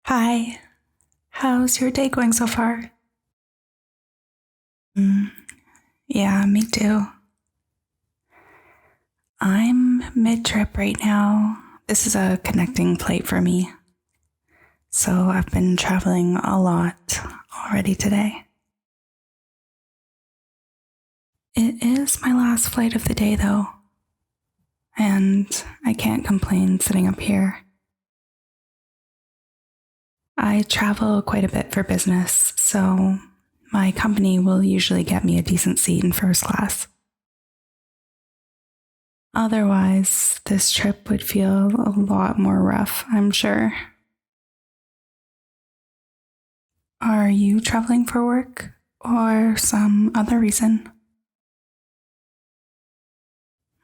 Hi, how's your day going so far? Mm, yeah, me too. I'm mid-trip right now. This is a connecting flight for me. So I've been traveling a lot already today. It is my last flight of the day though, and I can't complain sitting up here. I travel quite a bit for business, so my company will usually get me a decent seat in first class. Otherwise, this trip would feel a lot more rough, I'm sure. Are you traveling for work or some other reason?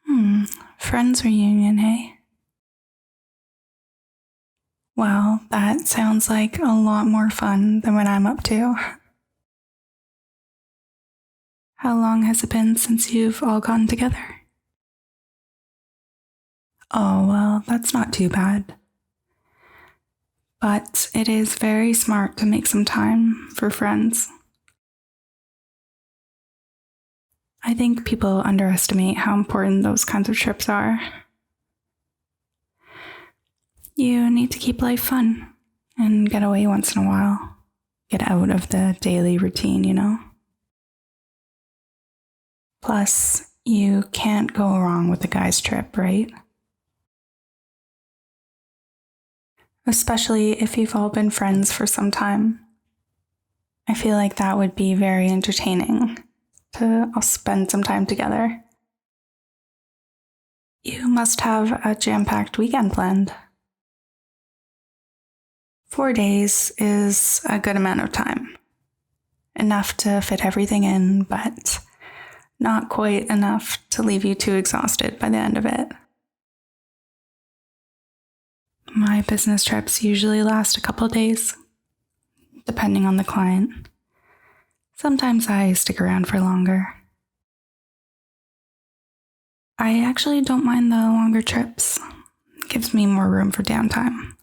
Hmm, friends reunion, hey? Well, that sounds like a lot more fun than what I'm up to. How long has it been since you've all gotten together? Oh, well, that's not too bad. But it is very smart to make some time for friends. I think people underestimate how important those kinds of trips are. You need to keep life fun and get away once in a while. Get out of the daily routine, you know? Plus, you can't go wrong with a guy's trip, right? Especially if you've all been friends for some time. I feel like that would be very entertaining to all spend some time together. You must have a jam-packed weekend planned. 4 days is a good amount of time. Enough to fit everything in, but not quite enough to leave you too exhausted by the end of it. My business trips usually last a couple days, depending on the client. Sometimes I stick around for longer. I actually don't mind the longer trips. It gives me more room for downtime.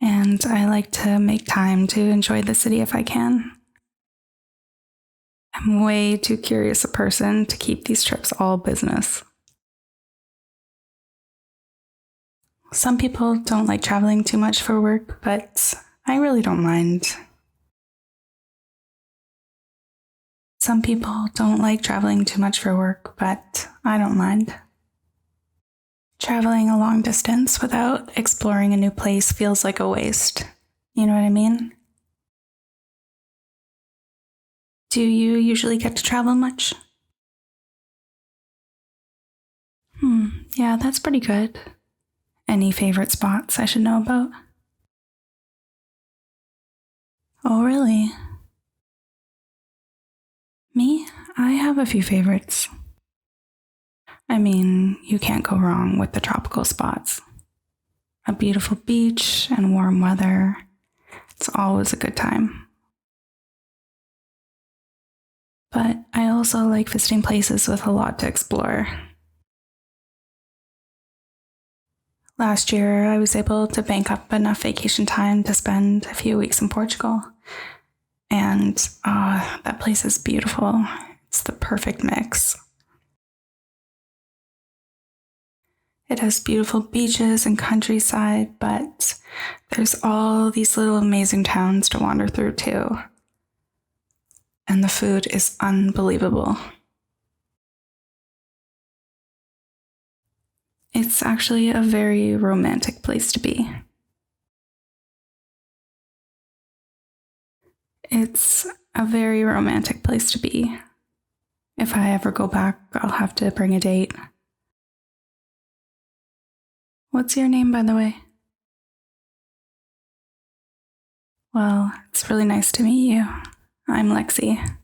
And I like to make time to enjoy the city if I can. I'm way too curious a person to keep these trips all business. Some people don't like traveling too much for work, but I really don't mind. Some people don't like traveling too much for work, but I don't mind. Traveling a long distance without exploring a new place feels like a waste. You know what I mean? Do you usually get to travel much? Yeah, that's pretty good. Any favorite spots I should know about? Oh, really? Me? I have a few favorites. I mean, you can't go wrong with the tropical spots. A beautiful beach and warm weather. It's always a good time. But I also like visiting places with a lot to explore. Last year, I was able to bank up enough vacation time to spend a few weeks in Portugal. And that place is beautiful. It's the perfect mix. It has beautiful beaches and countryside, but there's all these little amazing towns to wander through too. And the food is unbelievable. It's actually a very romantic place to be. It's a very romantic place to be. If I ever go back, I'll have to bring a date. What's your name, by the way? Well, it's really nice to meet you. I'm Lexi.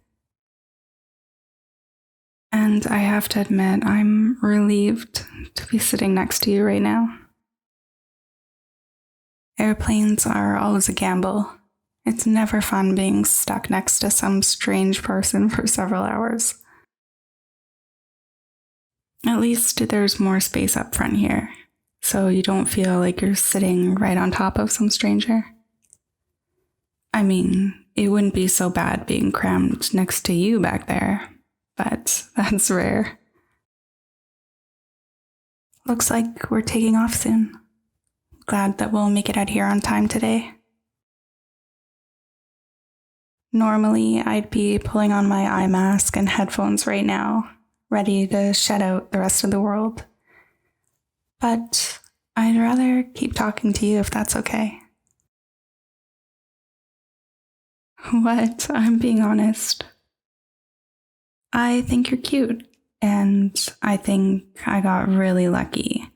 And I have to admit, I'm relieved to be sitting next to you right now. Airplanes are always a gamble. It's never fun being stuck next to some strange person for several hours. At least there's more space up front here, so you don't feel like you're sitting right on top of some stranger. I mean, it wouldn't be so bad being crammed next to you back there, but that's rare. Looks like we're taking off soon. Glad that we'll make it out here on time today. Normally, I'd be pulling on my eye mask and headphones right now, ready to shut out the rest of the world. But I'd rather keep talking to you if that's okay. What? I'm being honest. I think you're cute, and I think I got really lucky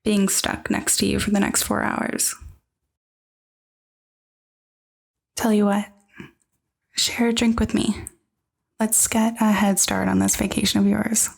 being stuck next to you for the next 4 hours. Tell you what, share a drink with me. Let's get a head start on this vacation of yours.